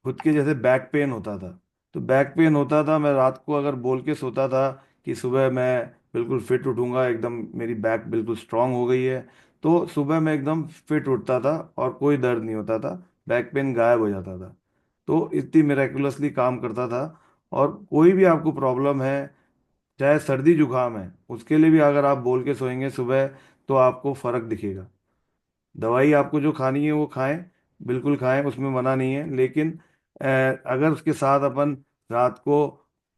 खुद के जैसे बैक पेन होता था, तो बैक पेन होता था, मैं रात को अगर बोल के सोता था कि सुबह मैं बिल्कुल फिट उठूंगा, एकदम मेरी बैक बिल्कुल स्ट्रांग हो गई है, तो सुबह मैं एकदम फिट उठता था और कोई दर्द नहीं होता था, बैक पेन गायब हो जाता था। तो इतनी मिराकुलसली काम करता था। और कोई भी आपको प्रॉब्लम है, चाहे सर्दी जुकाम है, उसके लिए भी अगर आप बोल के सोएंगे सुबह, तो आपको फर्क दिखेगा। दवाई आपको जो खानी है वो खाएं, बिल्कुल खाएं, उसमें मना नहीं है, लेकिन अगर उसके साथ अपन रात को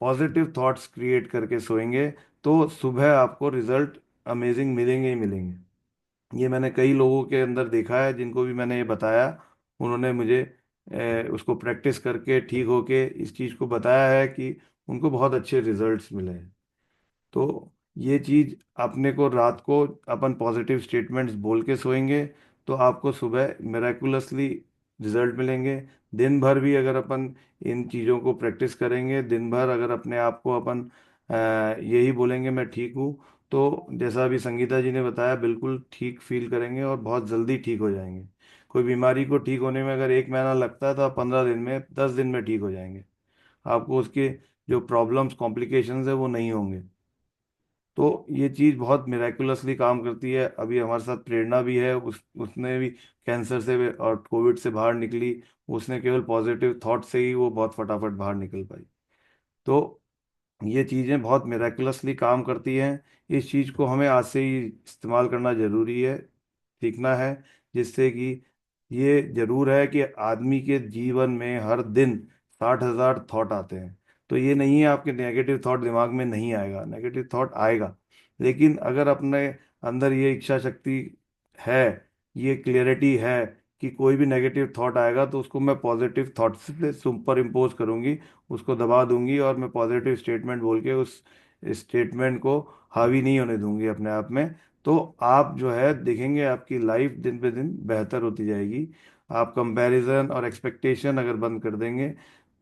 पॉजिटिव थॉट्स क्रिएट करके सोएंगे, तो सुबह आपको रिजल्ट अमेजिंग मिलेंगे ही मिलेंगे। ये मैंने कई लोगों के अंदर देखा है, जिनको भी मैंने ये बताया, उन्होंने मुझे उसको प्रैक्टिस करके ठीक होके इस चीज़ को बताया है कि उनको बहुत अच्छे रिजल्ट्स मिले हैं। तो ये चीज अपने को रात को अपन पॉजिटिव स्टेटमेंट्स बोल के सोएंगे, तो आपको सुबह मिराकुलसली रिजल्ट मिलेंगे। दिन भर भी अगर अपन इन चीज़ों को प्रैक्टिस करेंगे, दिन भर अगर अपने आप को अपन यही बोलेंगे मैं ठीक हूँ, तो जैसा अभी संगीता जी ने बताया, बिल्कुल ठीक फील करेंगे और बहुत जल्दी ठीक हो जाएंगे। कोई बीमारी को ठीक होने में अगर 1 महीना लगता है, तो आप 15 दिन में, 10 दिन में ठीक हो जाएंगे। आपको उसके जो प्रॉब्लम्स कॉम्प्लिकेशंस है वो नहीं होंगे। तो ये चीज़ बहुत मिराकुलसली काम करती है। अभी हमारे साथ प्रेरणा भी है, उसने भी कैंसर से और कोविड से बाहर निकली, उसने केवल पॉजिटिव थॉट से ही वो बहुत फटाफट बाहर निकल पाई। तो ये चीज़ें बहुत मिराकुलसली काम करती हैं। इस चीज़ को हमें आज से ही इस्तेमाल करना ज़रूरी है, सीखना है, जिससे कि ये ज़रूर है कि आदमी के जीवन में हर दिन 60,000 थॉट आते हैं। तो ये नहीं है आपके नेगेटिव थॉट दिमाग में नहीं आएगा, नेगेटिव थॉट आएगा, लेकिन अगर अपने अंदर ये इच्छा शक्ति है, ये क्लियरिटी है कि कोई भी नेगेटिव थॉट आएगा तो उसको मैं पॉजिटिव थॉट से सुपर इम्पोज करूंगी, उसको दबा दूंगी और मैं पॉजिटिव स्टेटमेंट बोल के उस स्टेटमेंट को हावी नहीं होने दूंगी अपने आप में। तो आप जो है देखेंगे आपकी लाइफ दिन पे दिन बेहतर होती जाएगी। आप कंपैरिजन और एक्सपेक्टेशन अगर बंद कर देंगे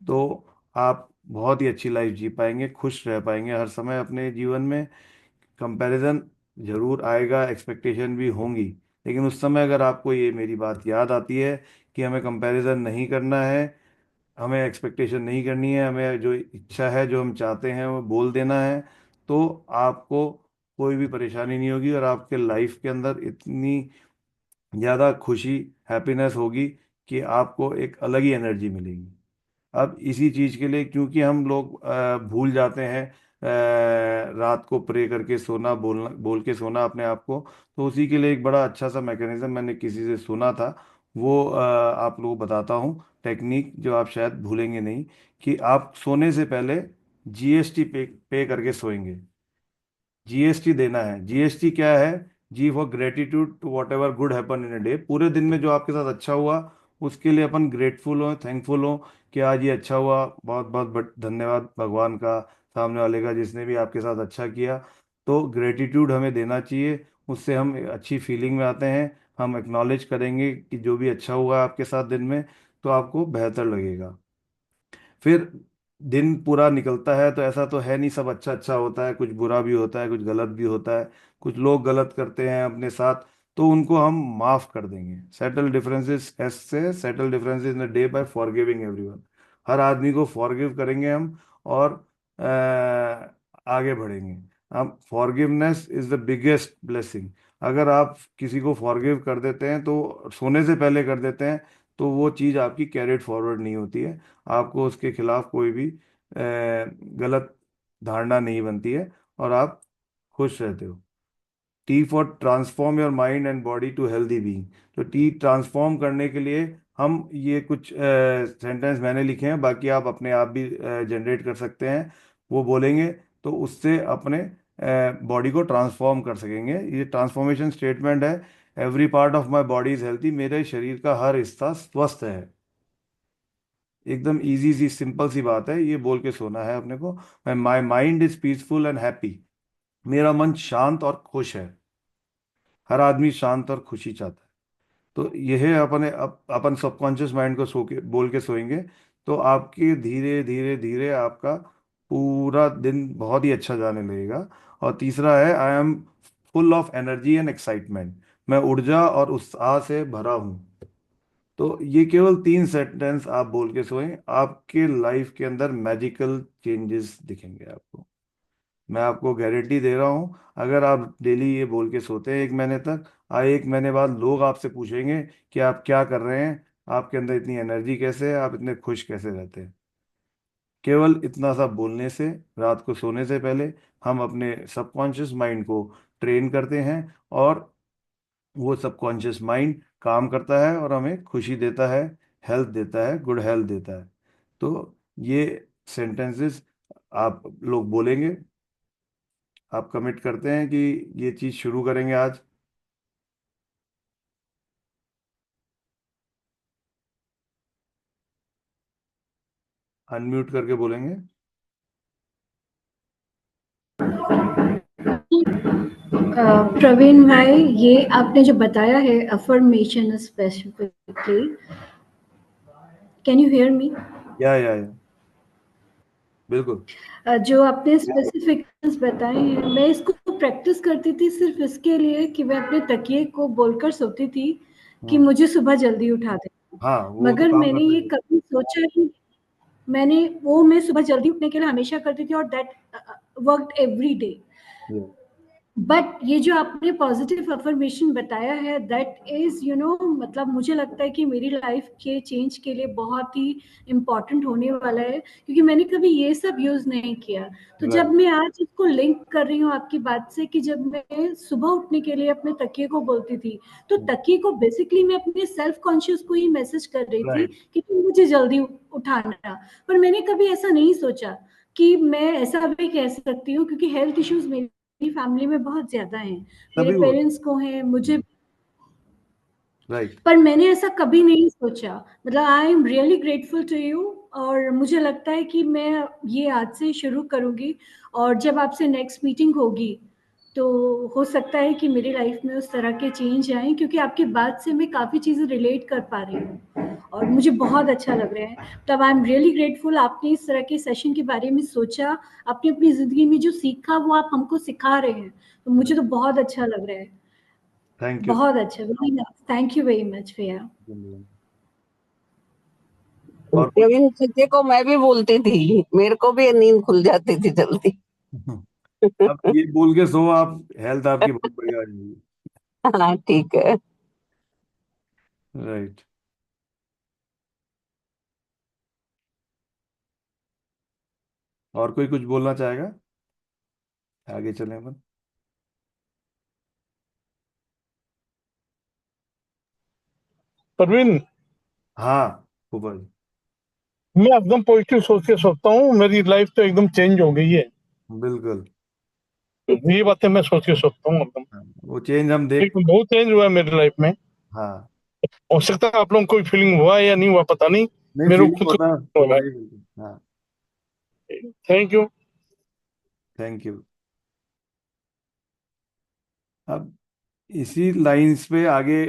तो आप बहुत ही अच्छी लाइफ जी पाएंगे, खुश रह पाएंगे हर समय अपने जीवन में। कंपैरिजन जरूर आएगा, एक्सपेक्टेशन भी होंगी, लेकिन उस समय अगर आपको ये मेरी बात याद आती है कि हमें कंपैरिजन नहीं करना है, हमें एक्सपेक्टेशन नहीं करनी है, हमें जो इच्छा है जो हम चाहते हैं वो बोल देना है, तो आपको कोई भी परेशानी नहीं होगी और आपके लाइफ के अंदर इतनी ज़्यादा खुशी, हैप्पीनेस होगी कि आपको एक अलग ही एनर्जी मिलेगी। अब इसी चीज़ के लिए क्योंकि हम लोग भूल जाते हैं रात को प्रे करके सोना, बोल के सोना अपने आप को, तो उसी के लिए एक बड़ा अच्छा सा मैकेनिज्म मैंने किसी से सुना था, वो आप लोगों को बताता हूँ टेक्निक जो आप शायद भूलेंगे नहीं, कि आप सोने से पहले जीएसटी पे करके सोएंगे। जीएसटी देना है। जीएसटी क्या है? G for gratitude to whatever good happen in a day. पूरे दिन में जो आपके साथ अच्छा हुआ उसके लिए अपन ग्रेटफुल हो, थैंकफुल हो कि आज ये अच्छा हुआ, बहुत बहुत धन्यवाद भगवान का, सामने वाले का, जिसने भी आपके साथ अच्छा किया। तो ग्रेटिट्यूड हमें देना चाहिए, उससे हम अच्छी फीलिंग में आते हैं। हम एक्नॉलेज करेंगे कि जो भी अच्छा हुआ आपके साथ दिन में, तो आपको बेहतर लगेगा। फिर दिन पूरा निकलता है तो ऐसा तो है नहीं सब अच्छा अच्छा होता है, कुछ बुरा भी होता है, कुछ गलत भी होता है, कुछ लोग गलत करते हैं अपने साथ, तो उनको हम माफ कर देंगे। सेटल डिफरेंसेस, एस से settle differences in the day by forgiving everyone. हर आदमी को फॉरगिव करेंगे हम, और आगे बढ़ेंगे। अब forgiveness is the biggest blessing. अगर आप किसी को फॉरगिव कर देते हैं तो सोने से पहले कर देते हैं, तो वो चीज़ आपकी कैरिड फॉरवर्ड नहीं होती है, आपको उसके खिलाफ कोई भी गलत धारणा नहीं बनती है, और आप खुश रहते हो। T for transform your mind and body to healthy being. तो टी ट्रांसफॉर्म करने के लिए हम ये कुछ सेंटेंस मैंने लिखे हैं, बाकी आप अपने आप भी जनरेट कर सकते हैं। वो बोलेंगे तो उससे अपने बॉडी को ट्रांसफॉर्म कर सकेंगे। ये ट्रांसफॉर्मेशन स्टेटमेंट है। Every part of my body is healthy. मेरे शरीर का हर हिस्सा स्वस्थ है। एकदम इजी सी सिंपल सी बात है, ये बोल के सोना है अपने को। My mind is peaceful and happy. मेरा मन शांत और खुश है। हर आदमी शांत और खुशी चाहता है। तो यह अपने अपन सबकॉन्शियस माइंड को सो के बोल के सोएंगे, तो आपके धीरे धीरे धीरे आपका पूरा दिन बहुत ही अच्छा जाने लगेगा। और तीसरा है, I am full of energy and excitement. मैं ऊर्जा और उत्साह से भरा हूँ। तो ये केवल 3 सेंटेंस आप बोल के सोएं, आपके लाइफ के अंदर मैजिकल चेंजेस दिखेंगे आपको। मैं आपको गारंटी दे रहा हूँ, अगर आप डेली ये बोल के सोते हैं 1 महीने तक, 1 महीने बाद लोग आपसे पूछेंगे कि आप क्या कर रहे हैं, आपके अंदर इतनी एनर्जी कैसे है, आप इतने खुश कैसे रहते हैं। केवल इतना सा बोलने से, रात को सोने से पहले, हम अपने सबकॉन्शियस माइंड को ट्रेन करते हैं, और वो सबकॉन्शियस माइंड काम करता है और हमें खुशी देता है, हेल्थ देता है, गुड हेल्थ देता है। तो ये सेंटेंसेस आप लोग बोलेंगे, आप कमिट करते हैं कि ये चीज़ शुरू करेंगे आज। अनम्यूट करके बोलेंगे। प्रवीण भाई, ये आपने जो बताया है affirmation specifically, can you hear me? या बिल्कुल। जो आपने स्पेसिफिक्स बताए हैं, मैं इसको प्रैक्टिस करती थी सिर्फ इसके लिए कि मैं अपने तकिए को बोलकर सोती थी कि हम्म। मुझे सुबह जल्दी उठा दे। हाँ, वो तो मगर काम मैंने करता ये कभी सोचा ही, मैं सुबह जल्दी उठने के लिए हमेशा करती थी, और दैट वर्कड एवरी डे। है। बट ये जो आपने पॉजिटिव अफर्मेशन बताया है, दैट इज मतलब मुझे लगता है कि मेरी लाइफ के चेंज के लिए बहुत ही इम्पोर्टेंट होने वाला है, क्योंकि मैंने कभी ये सब यूज नहीं किया। तो जब राइट। मैं आज इसको लिंक कर रही हूँ आपकी बात से, कि जब मैं सुबह उठने के लिए अपने तकिए को बोलती थी, तो तकिए को बेसिकली मैं अपने सेल्फ कॉन्शियस को ही मैसेज कर रही थी राइट। कि तुम मुझे जल्दी उठाना। पर मैंने कभी ऐसा नहीं सोचा कि मैं ऐसा भी कह सकती हूँ, क्योंकि हेल्थ इश्यूज मेरी फैमिली में बहुत ज्यादा हैं, मेरे तभी वो। पेरेंट्स को हैं, मुझे। राइट। पर मैंने ऐसा कभी नहीं सोचा। मतलब I am really grateful to you. और मुझे लगता है कि मैं ये आज से शुरू करूंगी, और जब आपसे नेक्स्ट मीटिंग होगी तो हो सकता है कि मेरी लाइफ में उस तरह के चेंज आए, क्योंकि आपकी बात से मैं काफ़ी चीज़ें रिलेट कर पा रही हूँ और मुझे बहुत अच्छा लग रहा है। तब आई एम रियली ग्रेटफुल, आपने इस तरह के सेशन के बारे में सोचा, आपने अपनी ज़िंदगी में जो सीखा वो आप हमको सिखा रहे हैं, तो मुझे तो बहुत अच्छा लग रहा है। Thank you. बहुत अच्छा, very nice, thank you very much भैया। और कुछ? प्रवीण चीते को मैं भी बोलती थी, मेरे को भी नींद खुल जाती थी जल्दी। अब ये बोल के सो आप, हेल्थ आपकी बहुत बढ़िया हो जाएगी। हाँ ठीक है। राइट। और कोई कुछ बोलना चाहेगा? आगे चलें अपन। परवीन, हाँ ऊपर। मैं एकदम पॉजिटिव सोच के सोचता हूँ, मेरी लाइफ तो एकदम चेंज हो गई है। बिल्कुल। ये बातें मैं सोच के सोचता हूँ एकदम। हाँ, वो चेंज हम देख। एकदम बहुत चेंज हुआ है मेरी लाइफ में। हाँ। हो सकता है आप लोगों को कोई फीलिंग हुआ है या नहीं हुआ, पता नहीं। नहीं, मेरे को फीलिंग खुद होता को होगा हुआ ही बिल्कुल। हाँ। है। Thank you. Thank you. अब इसी लाइंस पे आगे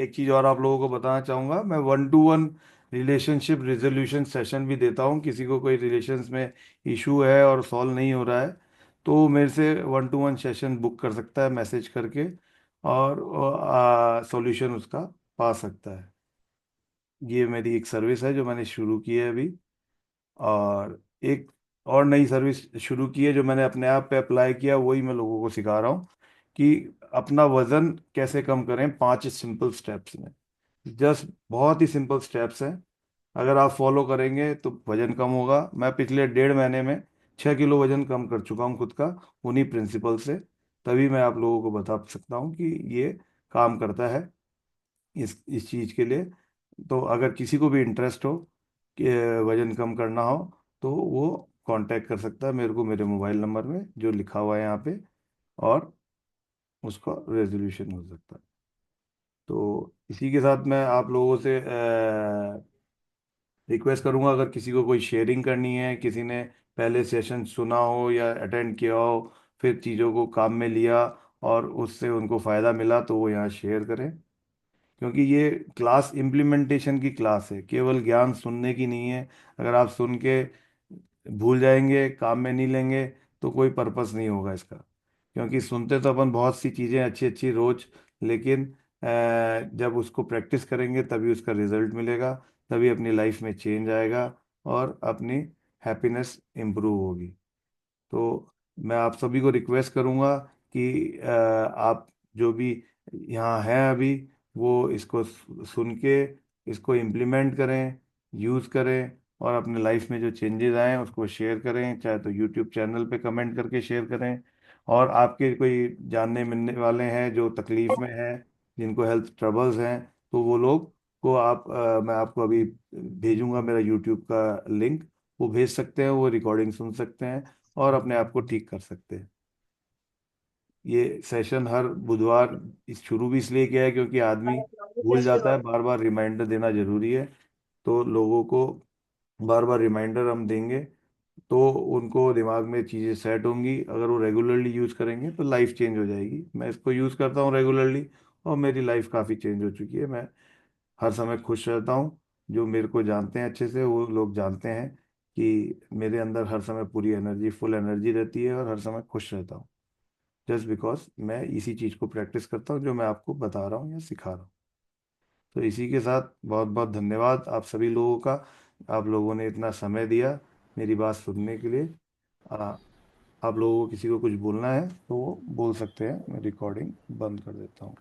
एक चीज़ और आप लोगों को बताना चाहूँगा। मैं 1-to-1 रिलेशनशिप रिजोल्यूशन सेशन भी देता हूँ। किसी को कोई रिलेशंस में इशू है और सॉल्व नहीं हो रहा है, तो मेरे से 1-to-1 सेशन बुक कर सकता है मैसेज करके, और सॉल्यूशन उसका पा सकता है। ये मेरी एक सर्विस है जो मैंने शुरू की है अभी। और एक और नई सर्विस शुरू की है जो मैंने अपने आप पे अप्लाई किया, वही मैं लोगों को सिखा रहा हूँ कि अपना वजन कैसे कम करें 5 सिंपल स्टेप्स में। जस्ट बहुत ही सिंपल स्टेप्स हैं, अगर आप फॉलो करेंगे तो वजन कम होगा। मैं पिछले 1.5 महीने में 6 किलो वजन कम कर चुका हूँ खुद का, उन्हीं प्रिंसिपल से। तभी मैं आप लोगों को बता सकता हूँ कि ये काम करता है इस चीज़ के लिए। तो अगर किसी को भी इंटरेस्ट हो कि वजन कम करना हो, तो वो कांटेक्ट कर सकता है मेरे को, मेरे मोबाइल नंबर में जो लिखा हुआ है यहाँ पे, और उसका रेजोल्यूशन हो सकता है। तो इसी के साथ मैं आप लोगों से रिक्वेस्ट करूंगा, अगर किसी को कोई शेयरिंग करनी है, किसी ने पहले सेशन सुना हो या अटेंड किया हो, फिर चीज़ों को काम में लिया और उससे उनको फ़ायदा मिला, तो वो यहाँ शेयर करें। क्योंकि ये क्लास इम्प्लीमेंटेशन की क्लास है, केवल ज्ञान सुनने की नहीं है। अगर आप सुन के भूल जाएंगे, काम में नहीं लेंगे, तो कोई पर्पस नहीं होगा इसका। क्योंकि सुनते तो अपन बहुत सी चीज़ें अच्छी अच्छी रोज, लेकिन जब उसको प्रैक्टिस करेंगे तभी उसका रिजल्ट मिलेगा, तभी अपनी लाइफ में चेंज आएगा और अपनी हैप्पीनेस इम्प्रूव होगी। तो मैं आप सभी को रिक्वेस्ट करूंगा कि आप जो भी यहाँ हैं अभी, वो इसको सुन के इसको इम्प्लीमेंट करें, यूज़ करें, और अपने लाइफ में जो चेंजेस आए हैं उसको शेयर करें, चाहे तो यूट्यूब चैनल पे कमेंट करके शेयर करें। और आपके कोई जानने मिलने वाले हैं जो तकलीफ़ में हैं, जिनको हेल्थ ट्रबल्स हैं, तो वो लोग को आप मैं आपको अभी भेजूंगा मेरा यूट्यूब का लिंक, वो भेज सकते हैं, वो रिकॉर्डिंग सुन सकते हैं और अपने आप को ठीक कर सकते हैं। ये सेशन हर बुधवार इस शुरू भी इसलिए किया है क्योंकि आदमी भूल जाता है, बार बार रिमाइंडर देना जरूरी है। तो लोगों को बार बार रिमाइंडर हम देंगे तो उनको दिमाग में चीज़ें सेट होंगी। अगर वो रेगुलरली यूज़ करेंगे तो लाइफ चेंज हो जाएगी। मैं इसको यूज़ करता हूँ रेगुलरली, और मेरी लाइफ काफ़ी चेंज हो चुकी है। मैं हर समय खुश रहता हूँ। जो मेरे को जानते हैं अच्छे से, वो लोग जानते हैं कि मेरे अंदर हर समय पूरी एनर्जी, फुल एनर्जी रहती है, और हर समय खुश रहता हूँ, जस्ट बिकॉज मैं इसी चीज़ को प्रैक्टिस करता हूँ जो मैं आपको बता रहा हूँ या सिखा रहा हूँ। तो इसी के साथ बहुत बहुत धन्यवाद आप सभी लोगों का। आप लोगों ने इतना समय दिया मेरी बात सुनने के लिए। आप लोगों को किसी को कुछ बोलना है तो वो बोल सकते हैं। मैं रिकॉर्डिंग बंद कर देता हूँ।